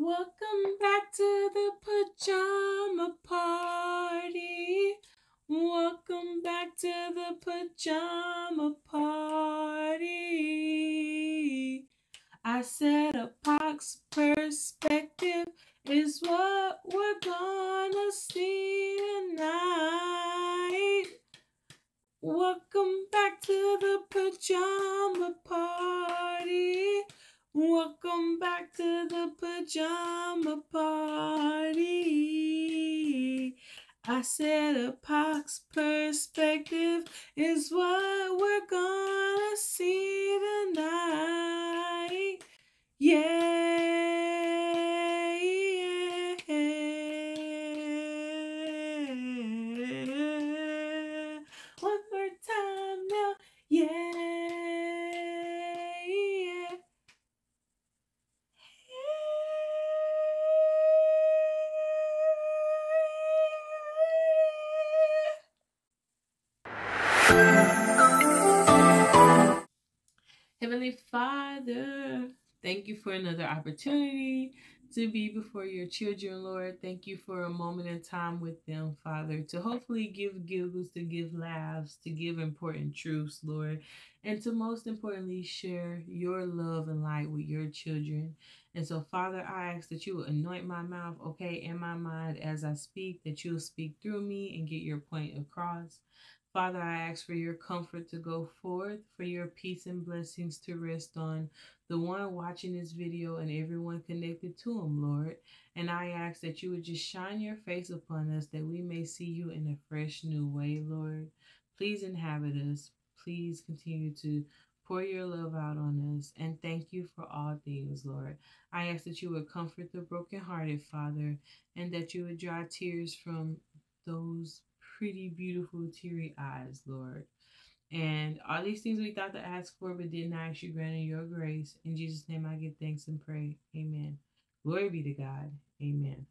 Welcome back to the pajama party. Welcome back to the pajama party. I said a pox perspective is what we're gonna see tonight. Welcome back to the pajama party. Welcome back to the pajama party. I said a pox perspective is what we're gonna see tonight. Yeah. One more time now. Yeah. Heavenly Father, thank you for another opportunity to be before your children, Lord. Thank you for a moment in time with them, Father, to hopefully give giggles, to give laughs, to give important truths, Lord, and to most importantly share your love and light with your children. And so, Father, I ask that you will anoint my mouth, okay, and my mind as I speak, that you will speak through me and get your point across. Father, I ask for your comfort to go forth, for your peace and blessings to rest on the one watching this video and everyone connected to him, Lord. And I ask that you would just shine your face upon us, that we may see you in a fresh new way, Lord. Please inhabit us. Please continue to pour your love out on us. And thank you for all things, Lord. I ask that you would comfort the brokenhearted, Father, and that you would dry tears from those pretty, beautiful, teary eyes, Lord. And all these things we thought to ask for, but didn't ask, you granted your grace. In Jesus' name I give thanks and pray. Amen. Glory be to God. Amen.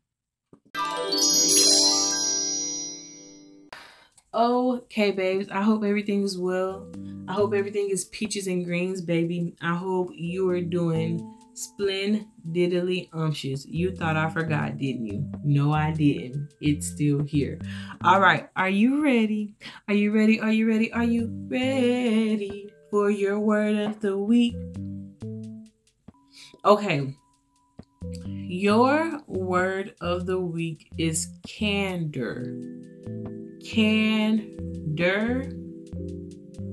Okay, babes. I hope everything is well. I hope everything is peaches and greens, baby. I hope you are doing splendidly umptious. You thought I forgot, didn't you? No, I didn't. It's still here. All right. Are you ready? Are you ready? Are you ready? Are you ready for your word of the week? Okay. Your word of the week is candor. Candor.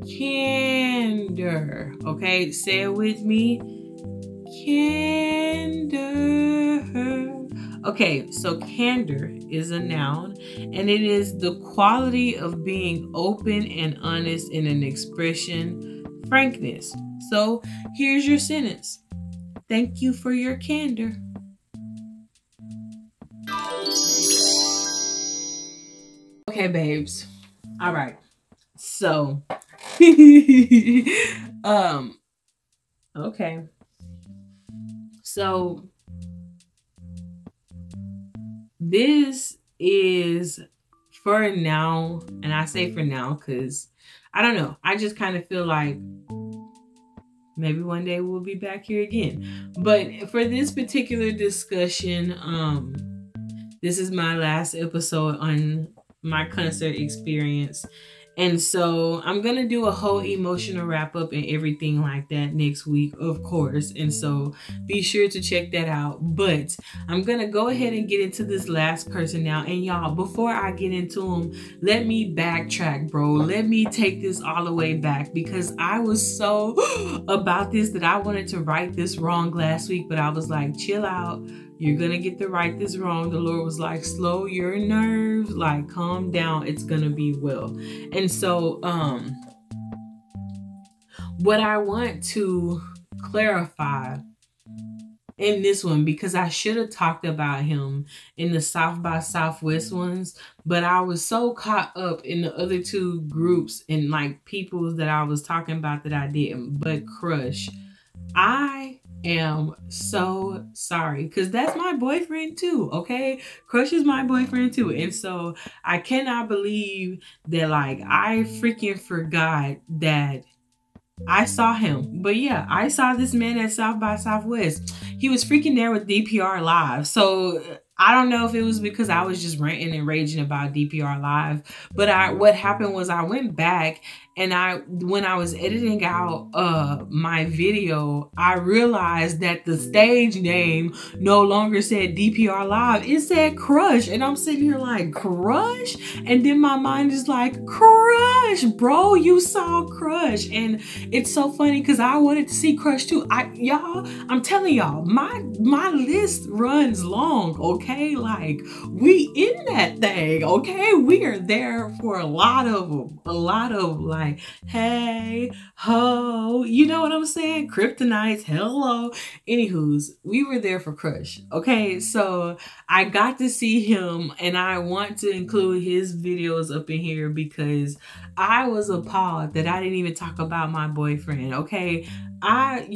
Candor. Okay, say it with me. Candor. Okay, so candor is a noun, and it is the quality of being open and honest in an expression, frankness. So here's your sentence. Thank you for your candor. Okay, babes. All right. So, okay. So, this is for now, and I say for now because I don't know. I just kind of feel like maybe one day we'll be back here again. But for this particular discussion, this is my last episode on my concert experience. And so I'm going to do a whole emotional wrap up and everything like that next week, of course. And so be sure to check that out. But I'm going to go ahead and get into this last person now. And y'all, before I get into them, let me backtrack, bro. Let me take this all the way back because I was so about this that I wanted to right this wrong last week. But I was like, chill out. You're going to get to right this wrong. The Lord was like, slow your nerves, like calm down. It's going to be well. And so what I want to clarify in this one, because I should have talked about him in the South by Southwest ones, but I was so caught up in the other two groups and like people that I was talking about that I didn't. But Crush, I am so sorry because that's my boyfriend too. Okay, Crush is my boyfriend too, and so I cannot believe that like I freaking forgot that I saw him. But yeah, I saw this man at South by Southwest. He was freaking there with DPR Live. So I don't know if it was because I was just ranting and raging about DPR Live, but what happened was I went back and when I was editing out my video, I realized that the stage name no longer said DPR Live. It said Crush. And I'm sitting here like, Crush? And then my mind is like, Crush, bro, you saw Crush. And it's so funny because I wanted to see Crush too. I'm telling y'all, my list runs long, okay? Like, we in that thing, okay? We are there for a lot of like, hey, ho, you know what I'm saying? Kryptonites, hello. Anywho's, we were there for Crush, okay? So I got to see him, and I want to include his videos up in here because I was appalled that I didn't even talk about my boyfriend, okay? I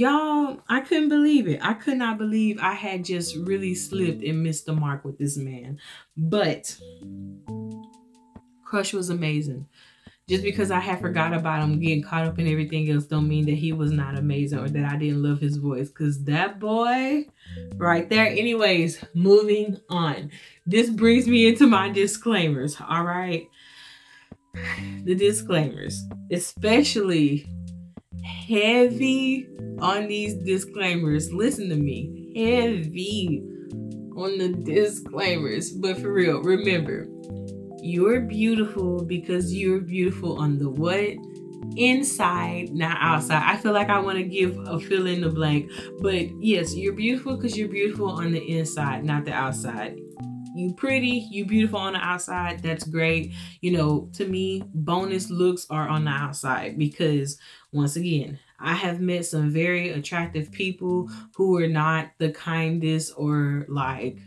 couldn't believe it. I could not believe I had just really slipped and missed the mark with this man. But Crush was amazing. Just because I had forgot about him, getting caught up in everything else, don't mean that he was not amazing or that I didn't love his voice. Because that boy right there. Anyways, moving on. This brings me into my disclaimers, all right? The disclaimers, especially heavy on these disclaimers. Listen to me. Heavy on the disclaimers. But for real, remember, you're beautiful because you're beautiful on the what? Inside, not outside. I feel like I want to give a fill in the blank. But yes, you're beautiful because you're beautiful on the inside, not the outside. You pretty, you beautiful on the outside, that's great. You know, to me, bonus looks are on the outside because, once again, I have met some very attractive people who are not the kindest or like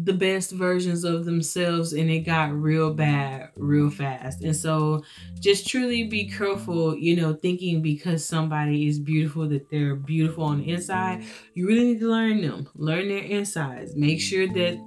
the best versions of themselves, and it got real bad real fast. And so just truly be careful, you know, thinking because somebody is beautiful that they're beautiful on the inside. You really need to learn their insides. Make sure that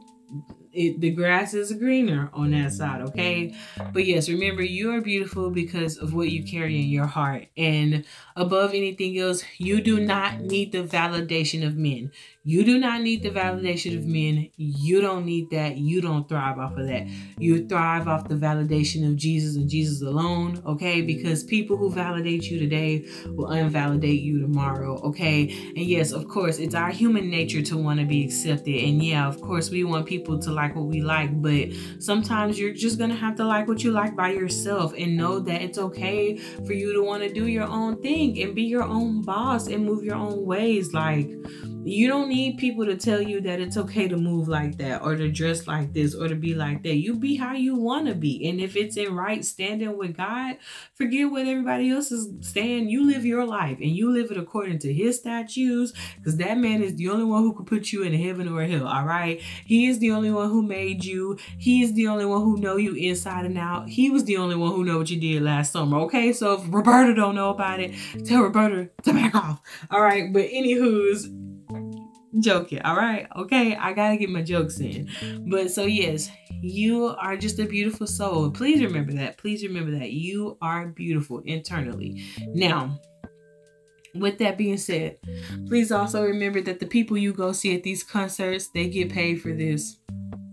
the grass is greener on that side, okay? But yes, remember, you are beautiful because of what you carry in your heart. And above anything else, you do not need the validation of men. You do not need the validation of men. You don't need that. You don't thrive off of that. You thrive off the validation of Jesus and Jesus alone, okay? Because people who validate you today will invalidate you tomorrow, okay? And yes, of course, it's our human nature to want to be accepted. And yeah, of course, we want people to like what we like, but sometimes you're just going to have to like what you like by yourself and know that it's okay for you to want to do your own thing and be your own boss and move your own ways. Like, you don't need people to tell you that it's okay to move like that or to dress like this or to be like that. You be how you want to be. And if it's in right standing with God, forget what everybody else is saying. You live your life and you live it according to his statutes, because that man is the only one who could put you in heaven or hell, all right? He is the only one who made you. He is the only one who know you inside and out. He was the only one who know what you did last summer, okay? So if Roberta don't know about it, tell Roberta to back off, all right? But anywho's, joking, all right? Okay, I gotta get my jokes in. But so yes, you are just a beautiful soul. Please remember that. Please remember that you are beautiful internally. Now, with that being said, please also remember that the people you go see at these concerts, they get paid for this.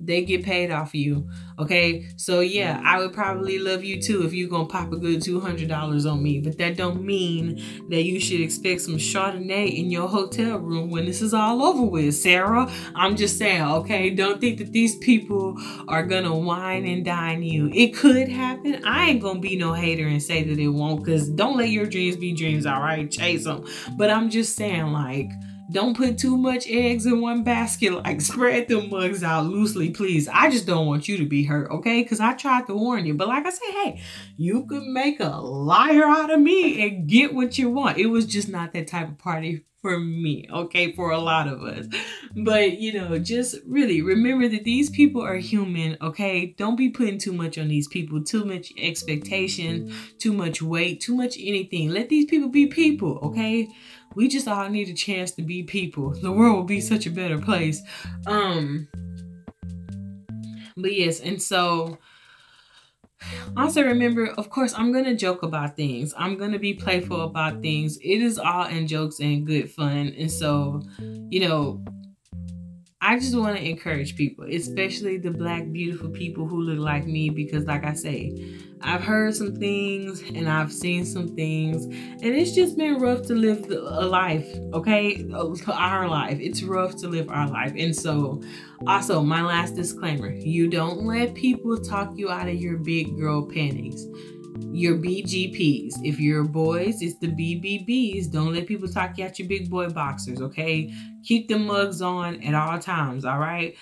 They get paid off you, okay? So yeah, I would probably love you too if you're gonna pop a good $200 on me, but that don't mean that you should expect some Chardonnay in your hotel room when this is all over with, Sarah. I'm just saying, okay? Don't think that these people are gonna wine and dine you. It could happen. I ain't gonna be no hater and say that it won't, because don't let your dreams be dreams, all right? Chase them. But I'm just saying, like, don't put too much eggs in one basket. Like, spread them mugs out loosely, please. I just don't want you to be hurt, okay? Because I tried to warn you. But like I said, hey, you could make a liar out of me and get what you want. It was just not that type of party for me, okay? For a lot of us. But, you know, just really remember that these people are human, okay? Don't be putting too much on these people. Too much expectation, too much weight, too much anything. Let these people be people, okay? We just all need a chance to be people. The world will be such a better place. But yes, and so Also, remember, of course, I'm going to joke about things. I'm going to be playful about things. It is all in jokes and good fun. And so, you know, I just want to encourage people, especially the Black, beautiful people who look like me, because, like I say, I've heard some things and I've seen some things, and it's just been rough to live a life, okay? Our life. It's rough to live our life. And so, also, my last disclaimer, you don't let people talk you out of your big girl panties. Your BGPs. If you're boys, it's the BBBs. Don't let people talk you out your big boy boxers, okay? Keep the mugs on at all times, all right?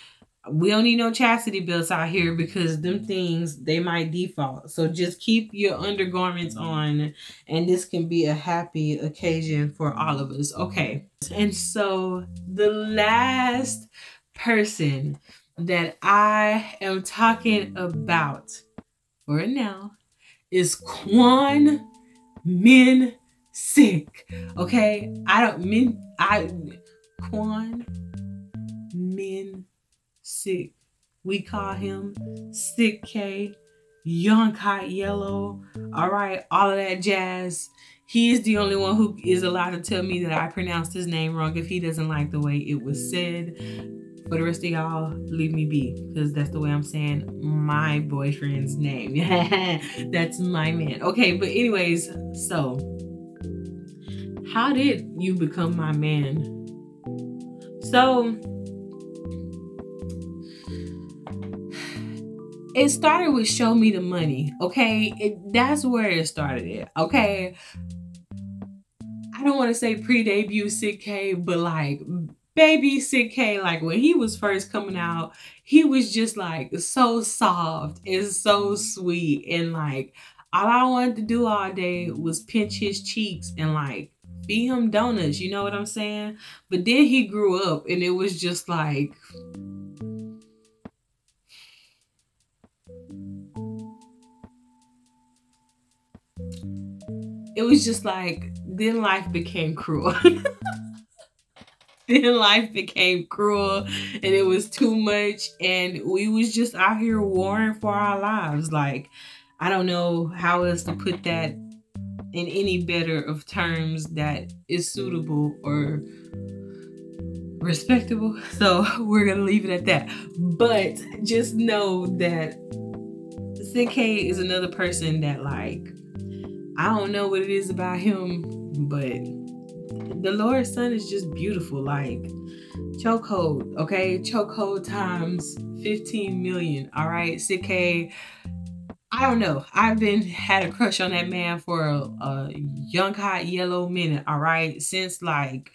We don't need no chastity belts out here because them things, they might default. So just keep your undergarments on, and this can be a happy occasion for all of us. Okay. And so the last person that I am talking about for now is Quan Min Sick. Okay? Quan Min Sick. We call him Sick K, Young Hot Yellow. All right, all of that jazz. He is the only one who is allowed to tell me that I pronounced his name wrong if he doesn't like the way it was said. For the rest of y'all, leave me be, because that's the way I'm saying my boyfriend's name. That's my man. Okay, but anyways, so how did you become my man? So it started with Show Me the Money, okay? That's where it started at, okay? I don't want to say pre-debut Sick K, but like baby Sick K, like when he was first coming out, he was just like so soft and so sweet, and like all I wanted to do all day was pinch his cheeks and like feed him donuts, you know what I'm saying? But then he grew up and it was just like, then life became cruel. Then life became cruel and it was too much, and we was just out here warring for our lives. Like, I don't know how else to put that in any better of terms that is suitable or respectable. So we're gonna leave it at that. But just know that CK is another person that, like, I don't know what it is about him, but the Lord's Son is just beautiful. Like, chokehold, okay? Chokehold times 15 million, all right? CK, I don't know. I've had a crush on that man for a young hot yellow minute, all right? Since like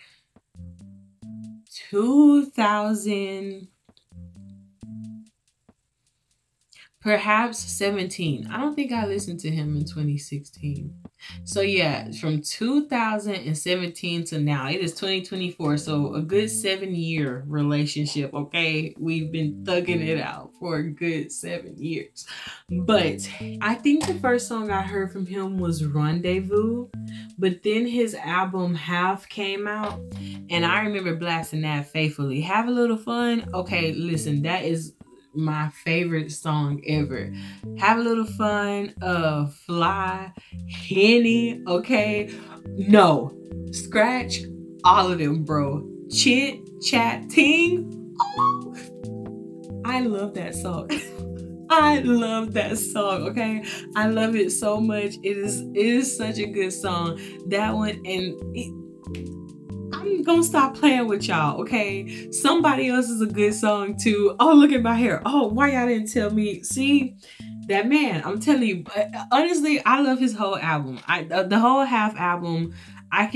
2000, perhaps 17. I don't think I listened to him in 2016. So yeah, from 2017 to now, it is 2024. So a good 7-year relationship, okay? We've been thugging it out for a good 7 years. But I think the first song I heard from him was Rendezvous. But then his album Half came out, and I remember blasting that faithfully. Have a Little Fun. Okay, listen, that is my favorite song ever. Have a Little Fun, Fly, Henny, okay? No, scratch all of them, bro. Chit Chat Ting. Oh, I love that song. I love that song, okay? I love it so much. It is such a good song. That one, and I'm gonna stop playing with y'all, okay? Somebody else is a good song too. Oh, look at my hair. Oh, why y'all didn't tell me? See, that man, I'm telling you, honestly, I love his whole album. The whole Half album, I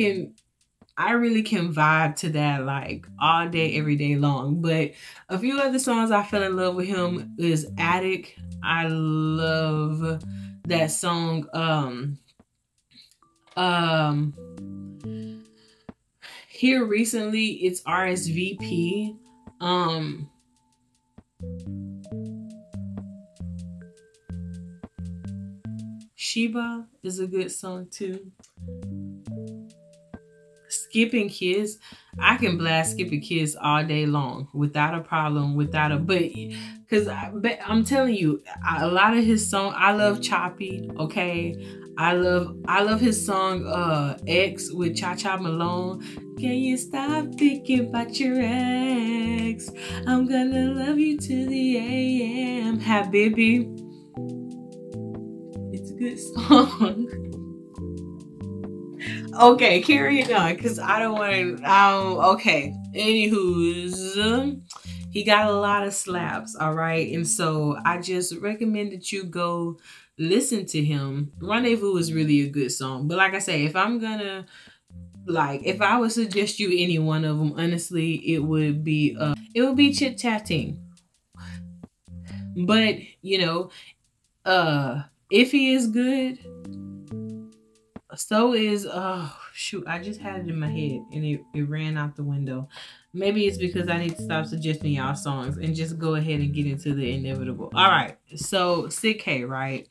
really can vibe to that like all day, every day long. But a few other songs I fell in love with him is Attic. I love that song. Here recently, it's RSVP. Sheba is a good song too. Skip and Kiss, I can blast Skip and Kiss all day long without a problem, because I'm telling you, a lot of his song, I love Choppy, okay? I love his song X with Cha Cha Malone. Can you stop thinking about your ex? I'm gonna love you to the AM. Habibi. It's a good song. Okay, carrying on, because I don't want to. Okay. Anywho's, he got a lot of slaps, all right? And so I just recommend that you go listen to him. Rendezvous is really a good song. But like I say, if I'm gonna, if I would suggest you any one of them, honestly, it would be Chit Chatting. But, if he is good, so is, oh shoot, I just had it in my head and it ran out the window. Maybe it's because I need to stop suggesting y'all songs and just go ahead and get into the inevitable. All right, so Sid K, right?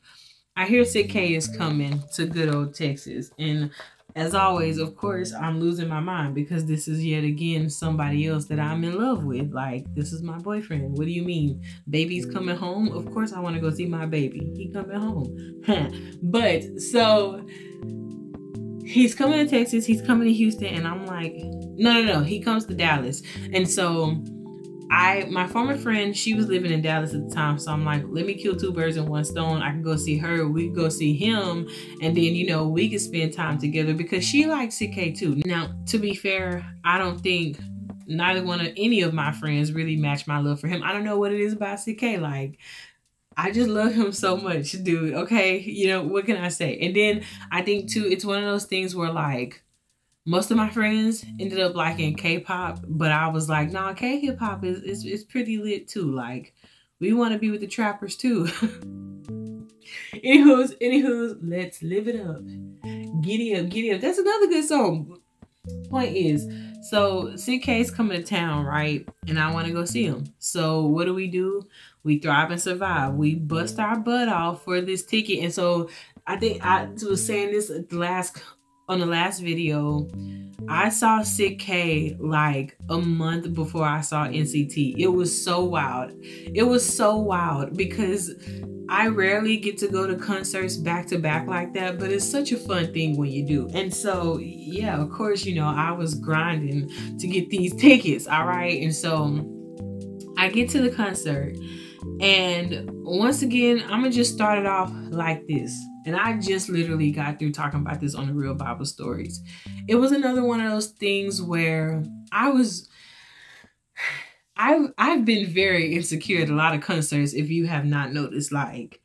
I hear Sid K is coming to good old Texas, and as always, of course, I'm losing my mind because this is yet again somebody else that I'm in love with. Like, this is my boyfriend. What do you mean? Baby's coming home? Of course I want to go see my baby. He coming home. But so he's coming to Texas, he's coming to Houston, and I'm like, no, he comes to Dallas. And so my former friend, she was living in Dallas at the time, so I'm like, let me kill two birds in one stone. I can go see her, we can go see him, and then, we can spend time together because she likes CK too. Now, to be fair, I don't think any of my friends really match my love for him. I don't know what it is about CK, like, I just love him so much, dude. Okay, what can I say? And then I think too, it's one of those things where like most of my friends ended up liking K-pop, but I was like, nah, K-hip hop is pretty lit too. Like, we want to be with the trappers too. Anywho's, let's live it up. Giddy up. That's another good song. Point is, so CK's coming to town, right? And I want to go see him. So what do? We thrive and survive. We bust our butt off for this ticket. And so I think I was saying this on the last video. I saw Sid K like a month before I saw NCT. It was so wild. It was so wild because I rarely get to go to concerts back to back like that, but it's such a fun thing when you do. And so, yeah, of course, I was grinding to get these tickets, all right? And so I get to the concert, and once again, I'm gonna just start it off like this. And I just literally got through talking about this on the Real Bible Stories. It was another one of those things where I've been very insecure at a lot of concerts, if you have not noticed. Like,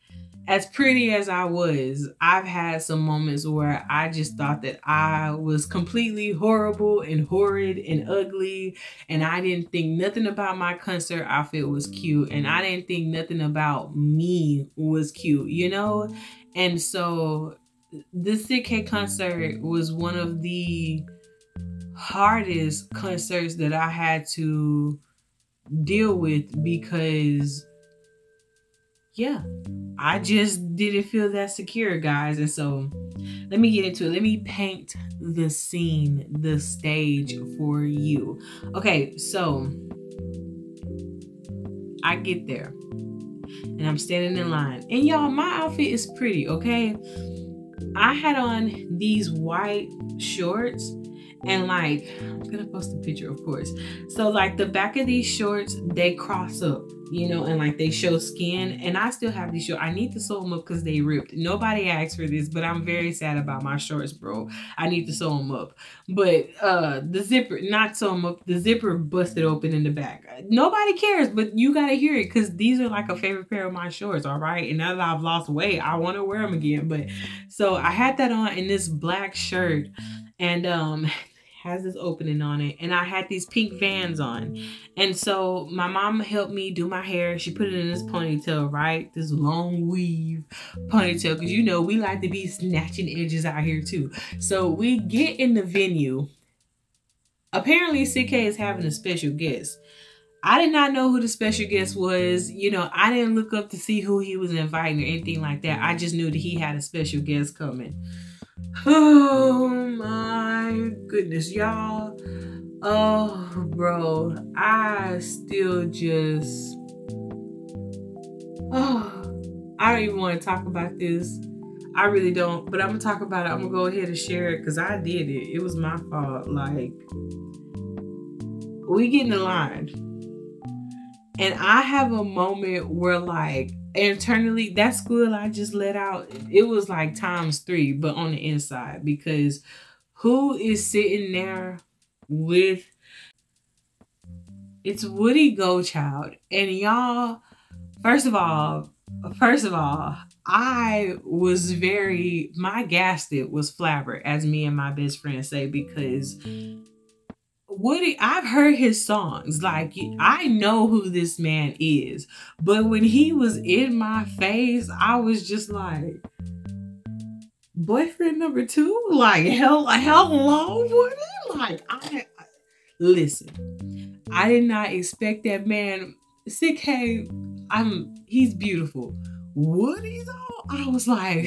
as pretty as I was, I've had some moments where I just thought that I was completely horrible and horrid and ugly, and I didn't think nothing about my concert outfit was cute, and I didn't think nothing about me was cute, And so the Sid K concert was one of the hardest concerts that I had to deal with because, yeah, I just didn't feel that secure, guys. And so let me get into it. Let me paint the scene, the stage for you. Okay, so I get there and I'm standing in line, and y'all, my outfit is pretty, okay? I had on these white shorts, and like, I'm gonna post a picture, of course. So like the back of these shorts, they cross up, and like they show skin, and I still have these shorts. I need to sew them up because they ripped. Nobody asked for this, but I'm very sad about my shorts, bro. I need to sew them up. But the zipper, not sew them up, the zipper busted open in the back. Nobody cares, but you gotta hear it because these are like a favorite pair of my shorts, all right? And now that I've lost weight, I want to wear them again. But so I had that on in this black shirt, and has this opening on it, and I had these pink Vans on. And so my mom helped me do my hair. She put it in this ponytail, right? This long weave ponytail, because we like to be snatching edges out here too. So we get in the venue. Apparently CK is having a special guest. I did not know who the special guest was. I didn't look up to see who he was inviting or anything like that. I just knew that he had a special guest coming. Oh my goodness, y'all. Oh, bro, I still just, oh, I don't even want to talk about this. I really don't, but I'm gonna talk about it. I'm gonna go ahead and share it because I did it. It was my fault. Like, we get in the line, and I have a moment where, like, internally, that school I just let out, it was like ×3, but on the inside, because who is sitting there with, it's Woody Goldchild, and y'all, first of all, I was my gasket was flabber, as me and my best friend say, because Woody, I've heard his songs. Like, I know who this man is. But when he was in my face, I was just like, boyfriend number 2? Like, hello, Woody? Like, listen, I did not expect that man. Sick, hey, he's beautiful. Woody's all, I was like,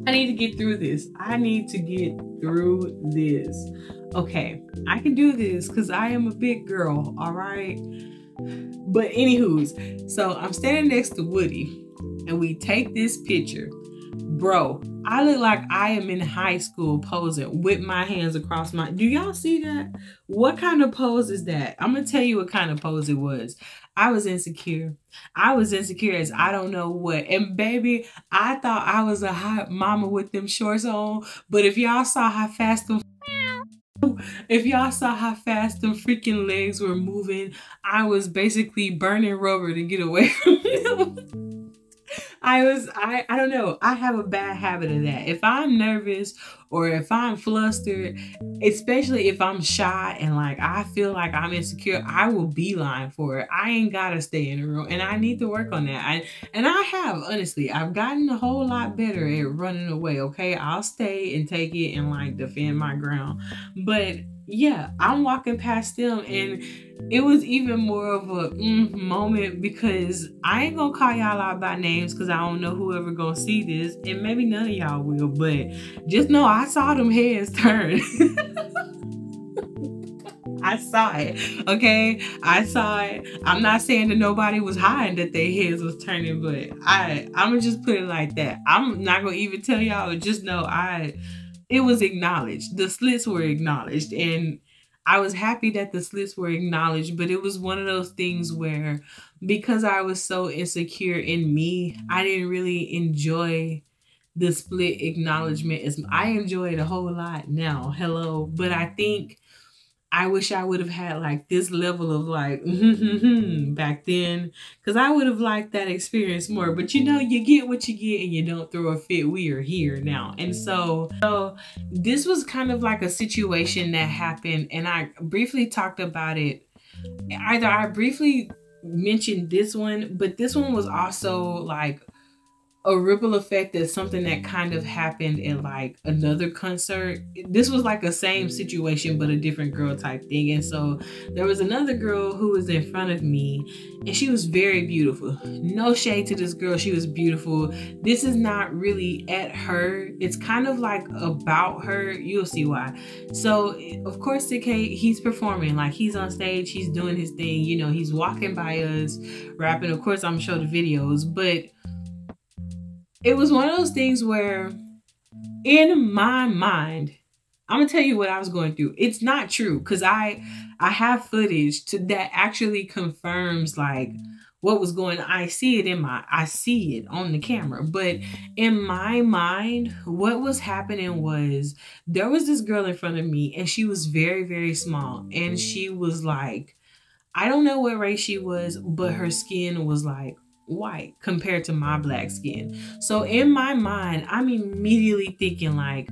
I need to get through this. Okay, I can do this because I am a big girl, all right? But anywho's, so I'm standing next to Woody, and we take this picture. Bro, I look like I am in high school posing with my hands across my... Do y'all see that? What kind of pose is that? I'm going to tell you what kind of pose it was. I was insecure. I was insecure as I don't know what. And baby, I thought I was a hot mama with them shorts on. But if y'all saw how fast them... If y'all saw how fast them freaking legs were moving, I was basically burning rubber to get away from them. I don't know. I have a bad habit of that. If I'm nervous or if I'm flustered, especially if I'm shy and like I feel like I'm insecure, I will beeline for it. I ain't gotta stay in the room, and I need to work on that. Honestly, I've gotten a whole lot better at running away. Okay, I'll stay and take it and like defend my ground. But yeah, I'm walking past them, and it was even more of a moment, because I ain't gonna call y'all out by names because I don't know whoever gonna see this, and maybe none of y'all will, but just know I saw them heads turn. I saw it, okay? I saw it. I'm not saying that nobody was hiding that their heads was turning, but I'm gonna just put it like that. I'm not gonna even tell y'all, just know it was acknowledged. The slits were acknowledged, and I was happy that the slits were acknowledged, but it was one of those things where, because I was so insecure in me, I didn't really enjoy the split acknowledgement as I enjoy it a whole lot now. Hello. But I think I wish I would have had like this level of like back then, because I would have liked that experience more. But you know, you get what you get and you don't throw a fit. We are here now. And so this was kind of like a situation that happened, and I briefly talked about it. Either I briefly mentioned this one, but this one was also like a ripple effect of something that kind of happened in like another concert. This was like a same situation but a different girl type thing. And so there was another girl who was in front of me, and she was very beautiful. No shade to this girl, she was beautiful. This is not really at her, it's kind of like about her. You'll see why. So of course CK, he's performing, like he's on stage, he's doing his thing, you know, he's walking by us rapping. Of course I'm gonna show the videos, but it was one of those things where in my mind, I'm gonna tell you what I was going through. It's not true, because I have footage that actually confirms like what was going on. I see it on the camera. But in my mind, what was happening was there was this girl in front of me, and she was very, very small. And she was like, I don't know what race she was, but her skin was like white compared to my black skin. So in my mind, I'm immediately thinking like,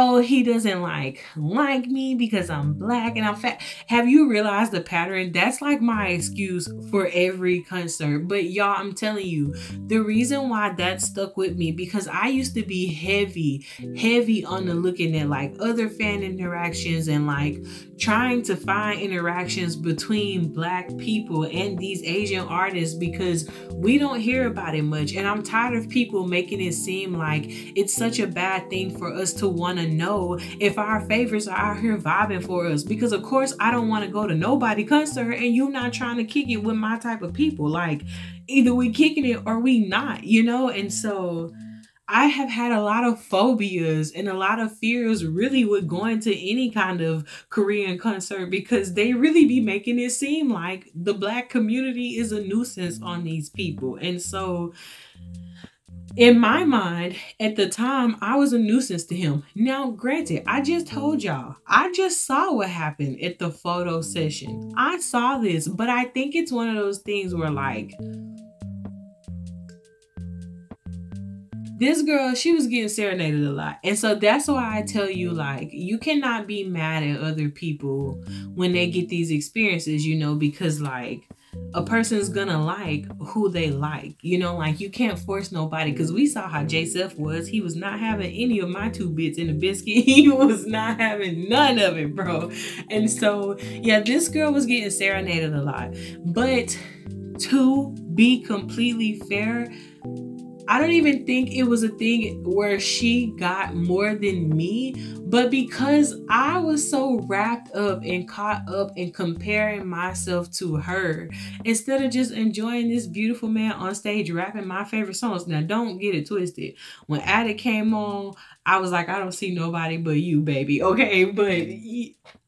oh, he doesn't like me because I'm black and I'm fat. Have you realized the pattern? That's like my excuse for every concert. But y'all, I'm telling you, the reason why that stuck with me, because I used to be heavy on the looking at like other fan interactions and like trying to find interactions between black people and these Asian artists, because we don't hear about it much. And I'm tired of people making it seem like it's such a bad thing for us to want to know if our favorites are out here vibing for us. Because of course I don't want to go to nobody concert and you not trying to kick it with my type of people. Like, either we kicking it or we not, you know? And so I have had a lot of phobias and a lot of fears really with going to any kind of Korean concert, because they really be making it seem like the black community is a nuisance on these people. And so in my mind, at the time, I was a nuisance to him. Now, granted, I just told y'all, I just saw what happened at the photo session. I saw this, but I think it's one of those things where like, this girl, she was getting serenaded a lot. And so that's why I tell you, like, you cannot be mad at other people when they get these experiences, you know, because like a person's gonna like who they like, you know, like you can't force nobody. Because we saw how J-Seth was. He was not having any of my 2 bits in the biscuit. He was not having none of it, bro. And so, yeah, this girl was getting serenaded a lot. But to be completely fair, I don't even think it was a thing where she got more than me, but because I was so wrapped up and caught up in comparing myself to her, instead of just enjoying this beautiful man on stage rapping my favorite songs. Now, don't get it twisted. When Addict came on, I was like, I don't see nobody but you, baby. Okay, but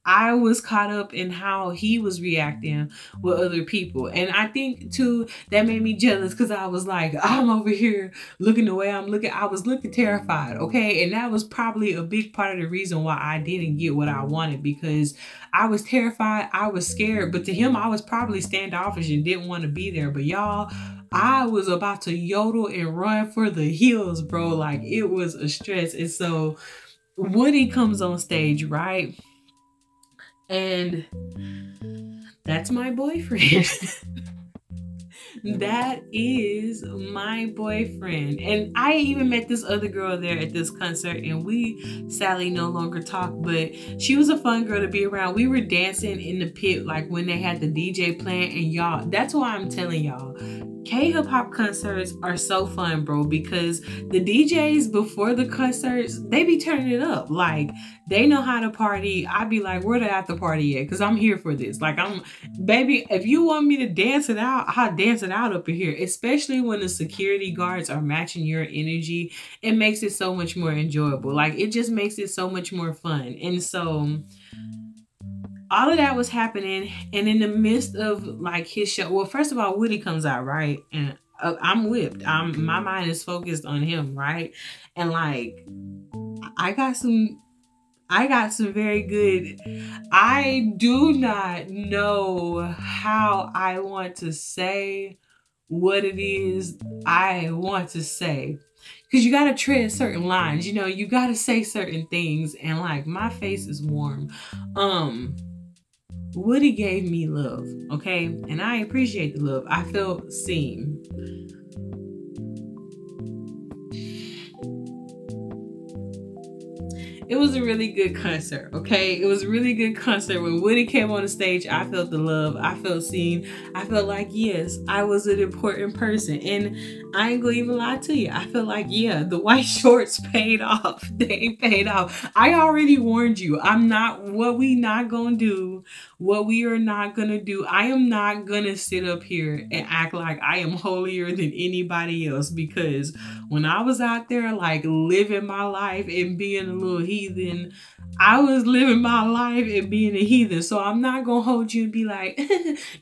I was caught up in how he was reacting with other people. And I think too, that made me jealous, because I was like, I'm over here looking the way I'm looking. I was looking terrified, okay? And that was probably a big part of the reason why I didn't get what I wanted, because I was terrified, I was scared. But to him, I was probably standoffish and didn't want to be there. But y'all, I was about to yodel and run for the hills, bro. Like, it was a stress. And so Woody comes on stage, right? And that's my boyfriend. That is my boyfriend. And I even met this other girl there at this concert, and we sadly no longer talk, but she was a fun girl to be around. We were dancing in the pit like when they had the DJ playing, and y'all, that's why I'm telling y'all, K-hip hop concerts are so fun, bro, because the DJs before the concerts, they be turning it up. Like, they know how to party. I be like, where the after party at? Because I'm here for this. Like, baby, if you want me to dance it out, I'll dance it out up in here. Especially when the security guards are matching your energy. It makes it so much more enjoyable. Like, it just makes it so much more fun. And so all of that was happening, and in the midst of like his show, well, first of all, Woody comes out, right? And I'm whipped. My mind is focused on him, right? And like, I got some very good, I do not know how I want to say what it is I want to say. Because you got to tread certain lines, you know, you got to say certain things. And like, my face is warm. Woody gave me love, okay? And I appreciate the love. I felt seen. It was a really good concert, okay? It was a really good concert. When Woody came on the stage, I felt the love. I felt seen. I felt like, yes, I was an important person. And I ain't gonna even lie to you. I feel like, yeah, the white shorts paid off. They paid off. I already warned you. I'm not, what we not gonna do, what we are not gonna do. I am not gonna sit up here and act like I am holier than anybody else, because when I was out there like living my life and being a little heathen, I was living my life and being a heathen. So I'm not gonna hold you and be like,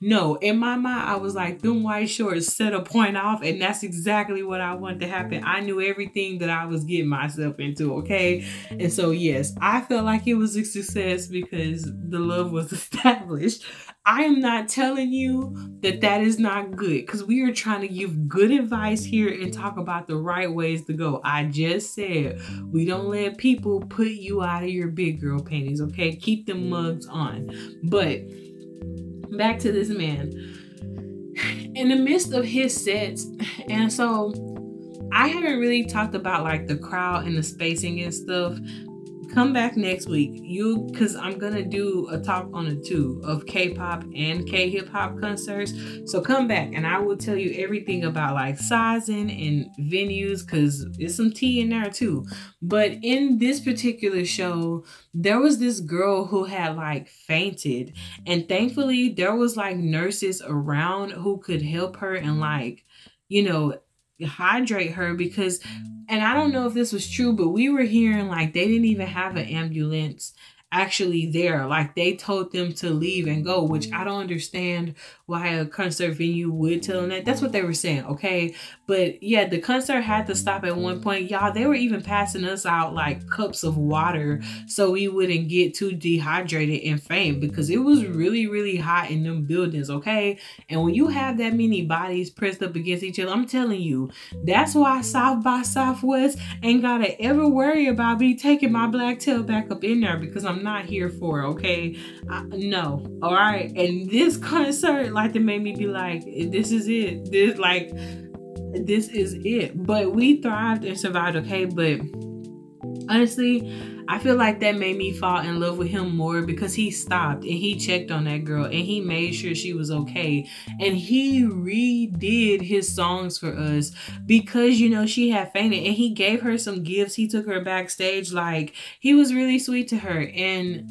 no. In my mind, I was like, them white shorts set a point off, and that's exactly what I wanted to happen. I knew everything that I was getting myself into, okay? And so yes, I felt like it was a success because the love was established. I am not telling you that that is not good, because we are trying to give good advice here and talk about the right ways to go. I just said we don't let people put you out of your big girl panties, okay? Keep them mugs on. But back to this man. In the midst of his sets, and so I haven't really talked about like the crowd and the spacing and stuff. Come back next week, because I'm gonna do a talk on the two of K-pop and K-hip hop concerts. So come back and I will tell you everything about like sizing and venues, because there's some tea in there too. But in this particular show, there was this girl who had like fainted, and thankfully there was like nurses around who could help her and like, you know, hydrate her, because, and I don't know if this was true, but we were hearing like they didn't even have an ambulance actually there. Like they told them to leave and go, which I don't understand why a concert venue would tell them that. That's what they were saying, okay? But yeah, the concert had to stop at one point. Y'all, they were even passing us out like cups of water so we wouldn't get too dehydrated and faint, because it was really, really hot in them buildings, okay? And when you have that many bodies pressed up against each other, I'm telling you, that's why South by Southwest ain't gotta ever worry about me taking my black tail back up in there, because I'm not here for it, okay? No, all right? And this concert, like, it made me be like, this is it. This is it. But we thrived and survived, okay? But honestly, I feel like that made me fall in love with him more, because he stopped and he checked on that girl and he made sure she was okay. And he redid his songs for us because, you know, she had fainted, and he gave her some gifts. He took her backstage. Like, he was really sweet to her. And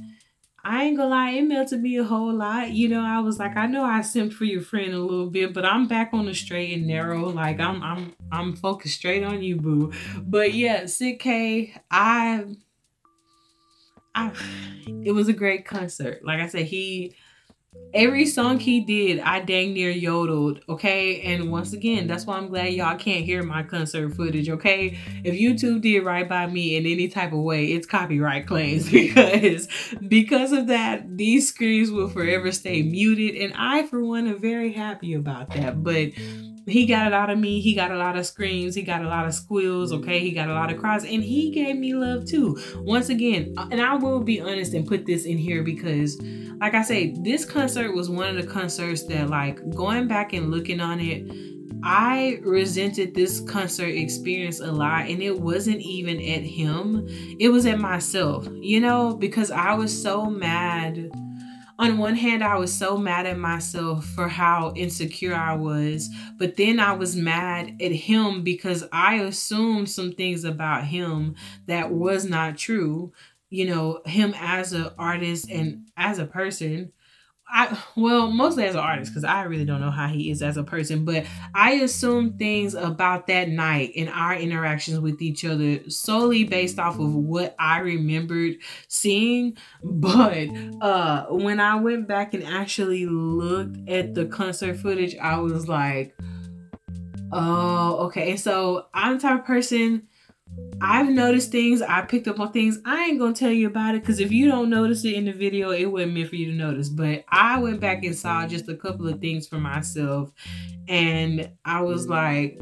I ain't gonna lie, it melted me a whole lot. You know, I was like, I know I simped for your friend a little bit, but I'm back on the straight and narrow. Like, I'm focused straight on you, boo. But yeah, Sick K, it was a great concert. Like I said, every song he did, I dang near yodeled, okay? And once again, that's why I'm glad y'all can't hear my concert footage, okay? If YouTube did right by me in any type of way, it's copyright claims, because of that, these screams will forever stay muted, and I, for one, am very happy about that. But he got it out of me. He got a lot of screams. He got a lot of squeals, okay? He got a lot of cries, and he gave me love too. Once again, and I will be honest and put this in here because, like I say, this concert was one of the concerts that, like, going back and looking on it, I resented this concert experience a lot, and it wasn't even at him. It was at myself, you know, because I was so mad. On one hand, I was so mad at myself for how insecure I was, but then I was mad at him because I assumed some things about him that was not true. You know, him as an artist and as a person. Well, mostly as an artist, because I really don't know how he is as a person, but I assume things about that night and our interactions with each other solely based off of what I remembered seeing. But when I went back and actually looked at the concert footage, I was like, oh, okay. And so I'm the type of person, I've noticed things. I picked up on things. I ain't gonna tell you about it, because if you don't notice it in the video, it wasn't meant for you to notice. But I went back and saw just a couple of things for myself, and I was like,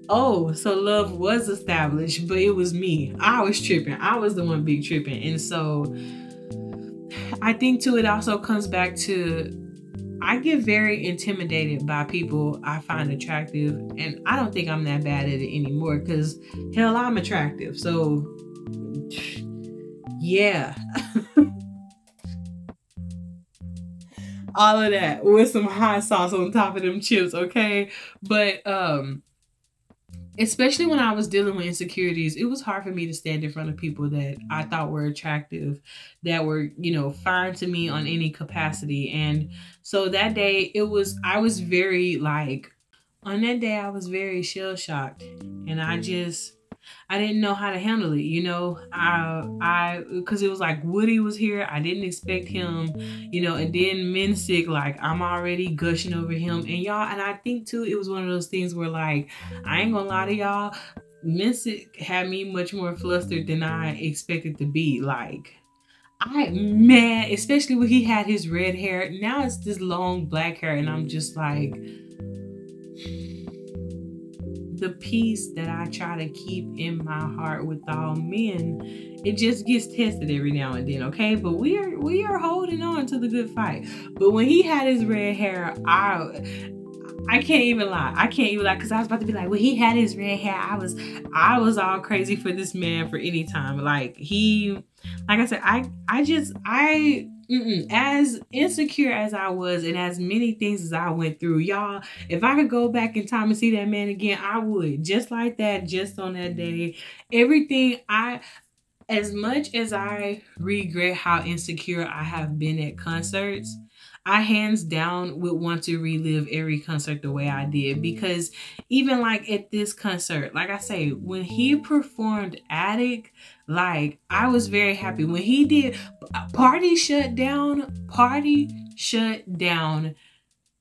oh, so love was established, but it was me. I was tripping. I was the one big tripping. And so I think too, it also comes back to, I get very intimidated by people I find attractive, and I don't think I'm that bad at it anymore, because hell, I'm attractive. So yeah. All of that with some hot sauce on top of them chips, okay? But especially when I was dealing with insecurities, it was hard for me to stand in front of people that I thought were attractive, that were, you know, fine to me on any capacity. And so that day, I was very like, on that day, I was very shell shocked, and I didn't know how to handle it, you know. Because it was like Woody was here, I didn't expect him, you know, and then Mensick, like, I'm already gushing over him, and y'all, and I think too, it was one of those things where, like, I ain't gonna lie to y'all, Mensick had me much more flustered than I expected to be. Like, man, especially when he had his red hair. Now it's this long black hair, and I'm just like, the peace that I try to keep in my heart with all men, it just gets tested every now and then, okay? But we are holding on to the good fight. But when he had his red hair, I can't even lie. I can't even lie, because I was about to be like, when he had his red hair, I was all crazy for this man for any time. Like I said, as insecure as I was, and as many things as I went through, y'all, if I could go back in time and see that man again, I would. Just like that, just on that day. Everything as much as I regret how insecure I have been at concerts, I hands down would want to relive every concert the way I did, because even like at this concert, like I say, when he performed Attic, like I was very happy. When he did Party Shut Down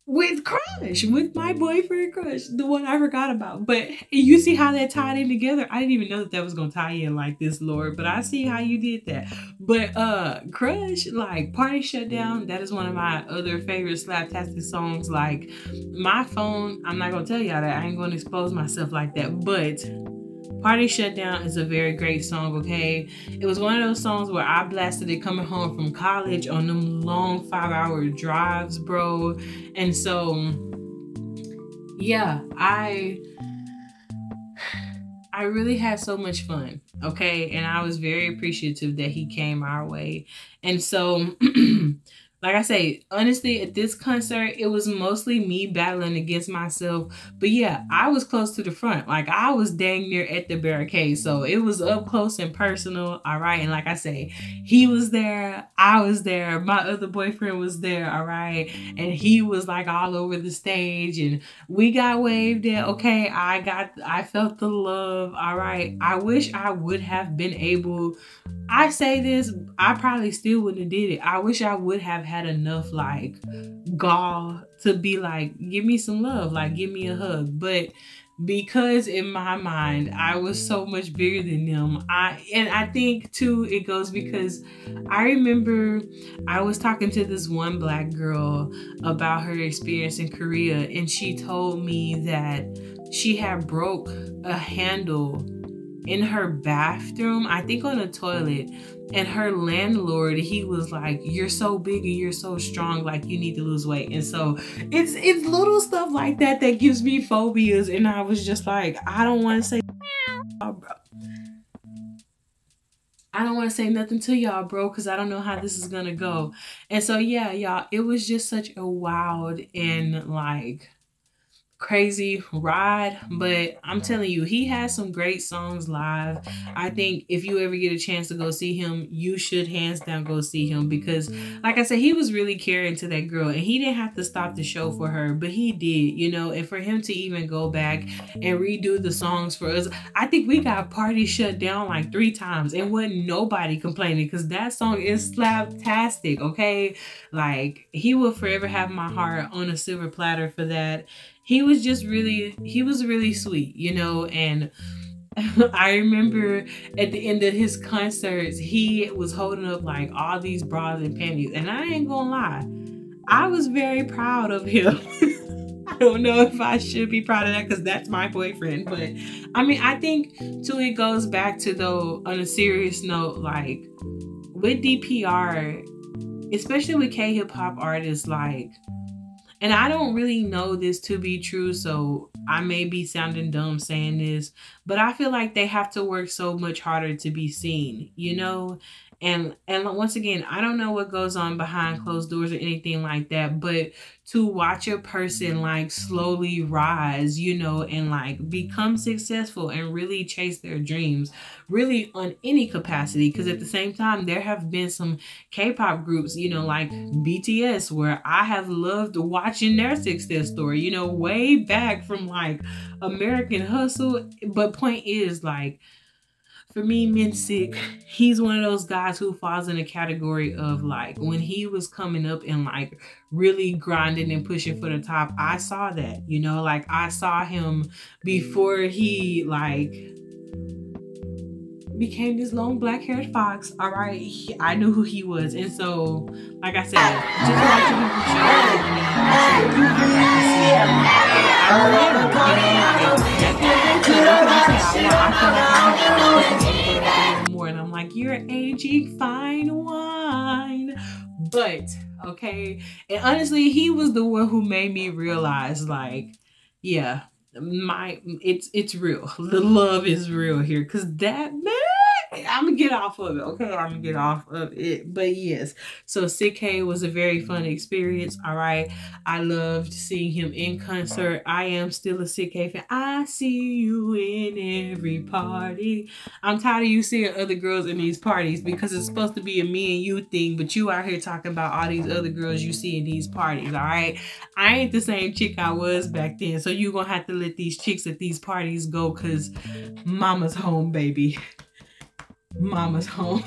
with Crush, with my boyfriend Crush, the one I forgot about. But you see how that tied in together? I didn't even know that was gonna tie in like this, Lord, but I see how you did that. But Crush, like Party Shut Down, that is one of my other favorite slaptastic songs. Like my phone, I'm not gonna tell y'all that, I ain't gonna expose myself like that, but Party Shut Down is a very great song, okay? It was one of those songs where I blasted it coming home from college on them long 5-hour drives, bro. And so, yeah, I really had so much fun, okay? And I was very appreciative that he came our way. And so, like I say, honestly, at this concert, it was mostly me battling against myself. But yeah, I was close to the front. Like, I was dang near at the barricade. So it was up close and personal, all right? And like I say, he was there, I was there, my other boyfriend was there, all right? And he was like all over the stage, and we got waved at, okay? I felt the love, all right? I wish I would have been able, I say this, I probably still wouldn't have did it. I wish I would have had enough like gall to be like, give me some love, like give me a hug. But because in my mind I was so much bigger than them, I think too it goes because I remember I was talking to this one black girl about her experience in Korea, and she told me that she had broke a handle in her bathroom, I think on a toilet, and her landlord, he was like, you're so big and you're so strong, like you need to lose weight. And so it's little stuff like that that gives me phobias. And I was just like, I don't want to say I don't want to say nothing to y'all, bro, because I don't know how this is gonna go. And so yeah, y'all, it was just such a wild and like crazy ride. But I'm telling you, he has some great songs live. I think if you ever get a chance to go see him, you should hands down go see him, because like I said, he was really caring to that girl, and he didn't have to stop the show for her, but he did, you know. And for him to even go back and redo the songs for us, I think we got Party Shut Down like 3 times and wasn't nobody complaining, because that song is slaptastic, okay? Like, he will forever have my heart on a silver platter for that. He was just really, he was really sweet, you know. And I remember at the end of his concerts, he was holding up like all these bras and panties. And I ain't gonna lie, I was very proud of him. I don't know if I should be proud of that because that's my boyfriend. But I mean, I think too, it goes back to, though, on a serious note, like with DPR, especially with K-hip hop artists, like, and I don't really know this to be true, so I may be sounding dumb saying this, but I feel like they have to work so much harder to be seen, you know? And once again, I don't know what goes on behind closed doors or anything like that, but to watch a person like slowly rise, you know, and like become successful and really chase their dreams, really on any capacity. Because at the same time, there have been some K-pop groups, you know, like BTS, where I have loved watching their success story, you know, way back from like American Hustle. But point is, like, for me, Minsick, he's one of those guys who falls in the category of like, when he was coming up and like really grinding and pushing for the top, I saw that, you know, like I saw him before he became this long black-haired fox. All right, I knew who he was, and so, like I said, just like the people showed me, more, and I'm like, you're aging fine wine. But okay, and honestly, he was the one who made me realize, like, yeah, it's real. The love is real here, because that man, I'm gonna get off of it, okay? I'm gonna get off of it. But yes, so Sick K was a very fun experience. All right, I loved seeing him in concert. I am still a Sick K fan. I see you in every party. I'm tired of you seeing other girls in these parties, because it's supposed to be a me and you thing, but you out here talking about all these other girls you see in these parties. All right, I ain't the same chick I was back then, so you gonna have to let these chicks at these parties go, because mama's home, baby. Mama's home.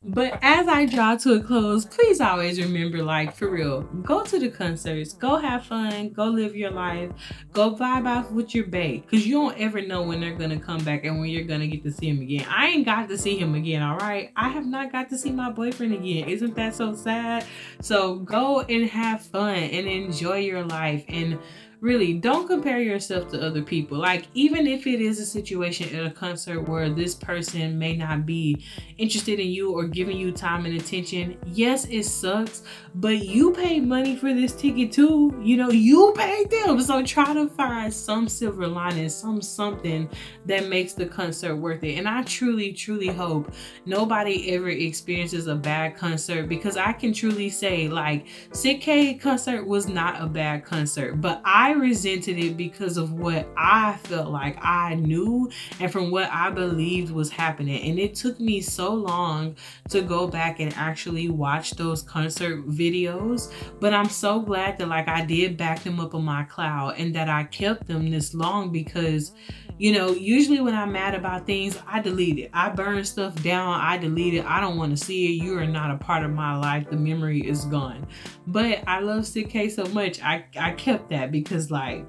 But as I draw to a close, please always remember, like, for real, go to the concerts, go have fun, go live your life, go vibe out with your bae, because you don't ever know when they're going to come back and when you're going to get to see him again. I ain't got to see him again, all right? I have not got to see my boyfriend again. Isn't that so sad? So go and have fun and enjoy your life, and really, don't compare yourself to other people. Like, even if it is a situation at a concert where this person may not be interested in you or giving you time and attention, yes, it sucks, but you paid money for this ticket too. You know, you paid them. So try to find some silver lining, something that makes the concert worth it. And I truly, truly hope nobody ever experiences a bad concert, because I can truly say, like, Sick K concert was not a bad concert, but I resented it because of what I felt like I knew and from what I believed was happening. And it took me so long to go back and actually watch those concert videos, but I'm so glad that, like, I did back them up on my cloud and that I kept them this long, because, you know, usually when I'm mad about things, I delete it. I burn stuff down, I delete it. I don't want to see it. You are not a part of my life. The memory is gone. But I love Sick K so much, I kept that, because, like,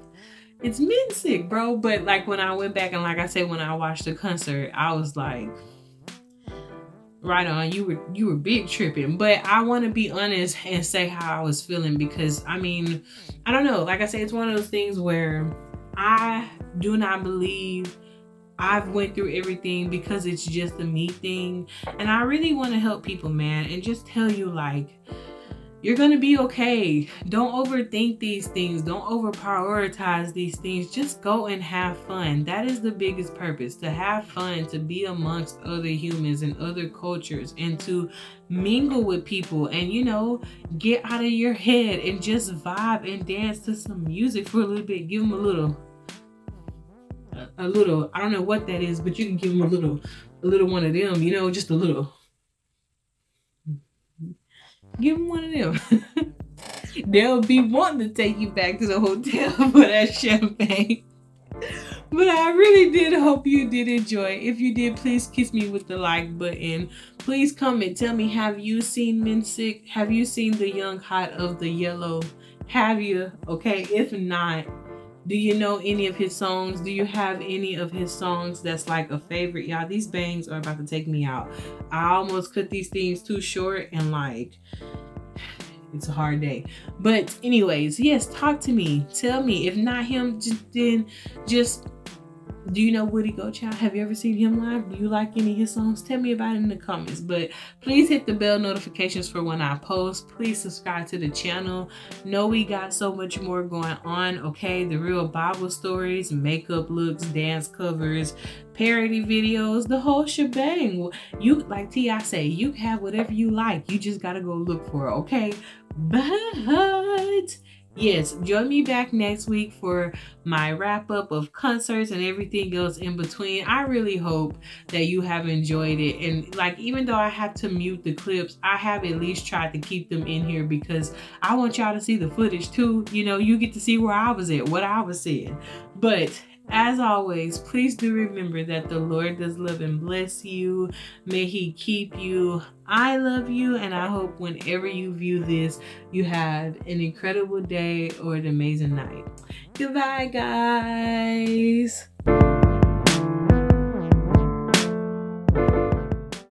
it's men sick, bro. But, like, when I went back and, like I said, when I watched the concert, I was like, right on, you were big tripping. But I want to be honest and say how I was feeling, because, I mean, I don't know. Like I said, it's one of those things where I do not believe I've went through everything because it's just a me thing. And I really want to help people, man, and just tell you, like, you're gonna be okay. Don't overthink these things. Don't over prioritize these things. Just go and have fun. That is the biggest purpose, to have fun, to be amongst other humans and other cultures, and to mingle with people, and, you know, get out of your head and just vibe and dance to some music for a little bit. Give them a little, I don't know what that is, but you can give them a little one of them, you know, just a little. Give them one of them. They'll be wanting to take you back to the hotel for that champagne. But I really did hope you did enjoy. If you did, please kiss me with the like button. Please comment. Tell me, have you seen Men Sick? Have you seen the Young Hot of the Yellow? Have you? Okay, if not, do you know any of his songs? Do you have any of his songs that's like a favorite? Y'all, these bangs are about to take me out. I almost cut these things too short, and, like, it's a hard day. But anyways, yes, talk to me. Tell me. If not him, just do you know Woody Gochild? Have you ever seen him live? Do you like any of his songs? Tell me about it in the comments. But please hit the bell notifications for when I post. Please subscribe to the channel. Know we got so much more going on, okay? The real Bible stories, makeup looks, dance covers, parody videos, the whole shebang. You, like T.I. say, you can have whatever you like. You just gotta go look for it, okay? But yes, join me back next week for my wrap up of concerts and everything else in between. I really hope that you have enjoyed it. And, like, even though I have to mute the clips, I have at least tried to keep them in here, because I want y'all to see the footage too. You know, you get to see where I was at, what I was saying. But as always, please do remember that the Lord does love and bless you. May he keep you. I love you, and I hope whenever you view this, you have an incredible day or an amazing night. Goodbye, guys.